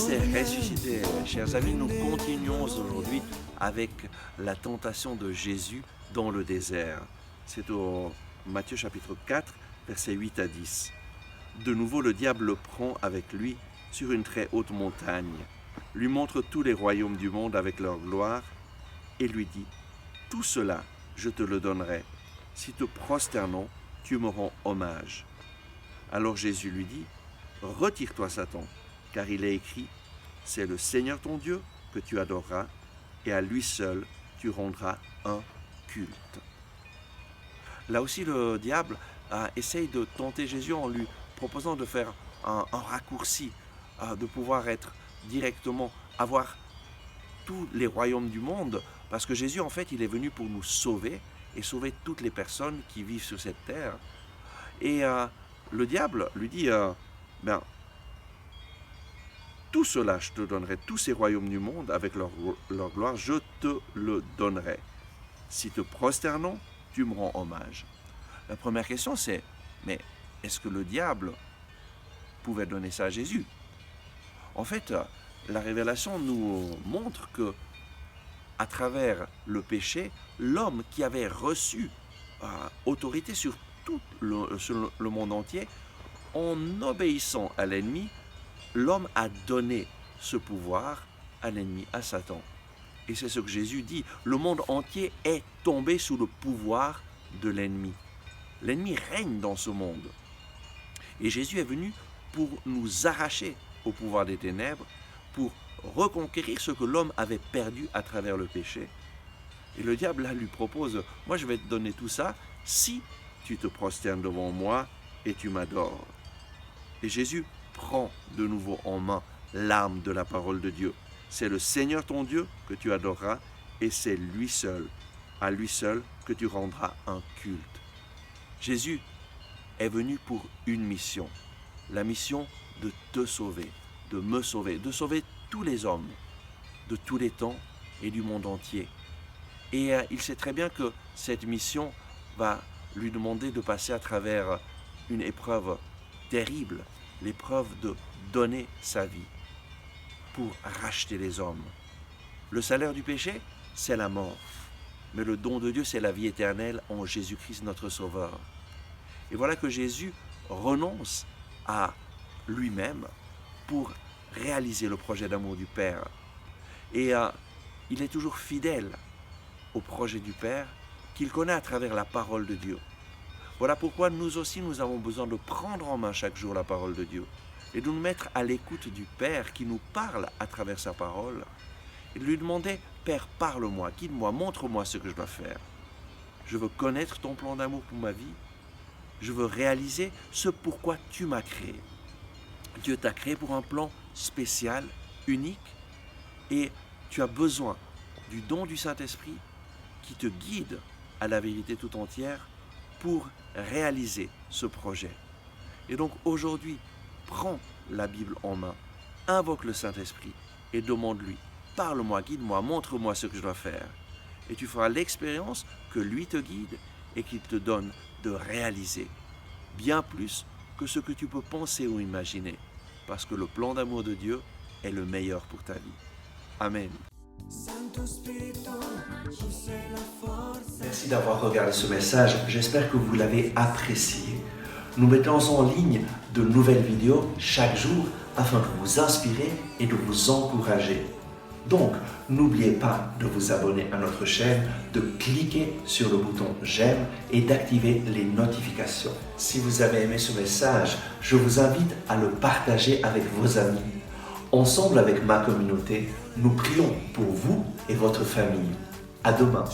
Christ est ressuscité, chers amis, nous continuons aujourd'hui avec la tentation de Jésus dans le désert. C'est au Matthieu chapitre 4, versets 8 à 10. De nouveau, le diable le prend avec lui sur une très haute montagne, lui montre tous les royaumes du monde avec leur gloire et lui dit « Tout cela, je te le donnerai. Si te prosternons, tu me rends hommage. » Alors Jésus lui dit « Retire-toi, Satan, car il est écrit, c'est le Seigneur ton Dieu que tu adoreras, et à lui seul tu rendras un culte. » Là aussi, le diable essaye de tenter Jésus en lui proposant de faire un raccourci, de pouvoir être directement, avoir tous les royaumes du monde, parce que Jésus, en fait, il est venu pour nous sauver et sauver toutes les personnes qui vivent sur cette terre. Et le diable lui dit, tout cela, je te donnerai, tous ces royaumes du monde avec leur gloire, je te le donnerai. Si te prosternons, tu me rends hommage. La première question, c'est, mais est-ce que le diable pouvait donner ça à Jésus? En fait, la révélation nous montre que, à travers le péché, l'homme qui avait reçu autorité sur tout le monde entier, en obéissant à l'ennemi, l'homme a donné ce pouvoir à l'ennemi, à Satan. Et c'est ce que Jésus dit, le monde entier est tombé sous le pouvoir de l'ennemi. L'ennemi règne dans ce monde. Et Jésus est venu pour nous arracher au pouvoir des ténèbres, pour reconquérir ce que l'homme avait perdu à travers le péché. Et le diable là lui propose, moi je vais te donner tout ça si tu te prosternes devant moi et tu m'adores. Et Jésus prends de nouveau en main l'arme de la parole de Dieu. C'est le Seigneur ton Dieu que tu adoreras et c'est lui seul, à lui seul que tu rendras un culte. Jésus est venu pour une mission, la mission de te sauver, de me sauver, de sauver tous les hommes, de tous les temps et du monde entier. Et il sait très bien que cette mission va lui demander de passer à travers une épreuve terrible, l'épreuve de donner sa vie pour racheter les hommes. Le salaire du péché, c'est la mort. Mais le don de Dieu, c'est la vie éternelle en Jésus-Christ, notre Sauveur. Et voilà que Jésus renonce à lui-même pour réaliser le projet d'amour du Père. Et il est toujours fidèle au projet du Père qu'il connaît à travers la parole de Dieu. Voilà pourquoi nous aussi, nous avons besoin de prendre en main chaque jour la parole de Dieu et de nous mettre à l'écoute du Père qui nous parle à travers sa parole et de lui demander, Père, parle-moi, guide-moi, montre-moi ce que je dois faire. Je veux connaître ton plan d'amour pour ma vie. Je veux réaliser ce pourquoi tu m'as créé. Dieu t'a créé pour un plan spécial, unique, et tu as besoin du don du Saint-Esprit qui te guide à la vérité tout entière pour réaliser ce projet. Et donc aujourd'hui, prends la Bible en main, invoque le Saint-Esprit et demande-lui, parle-moi, guide-moi, montre-moi ce que je dois faire. Et tu feras l'expérience que lui te guide et qu'il te donne de réaliser bien plus que ce que tu peux penser ou imaginer, parce que le plan d'amour de Dieu est le meilleur pour ta vie. Amen. Merci d'avoir regardé ce message, j'espère que vous l'avez apprécié. Nous mettons en ligne de nouvelles vidéos chaque jour afin de vous inspirer et de vous encourager. Donc, n'oubliez pas de vous abonner à notre chaîne, de cliquer sur le bouton j'aime et d'activer les notifications. Si vous avez aimé ce message, je vous invite à le partager avec vos amis. Ensemble avec ma communauté, nous prions pour vous et votre famille. À demain.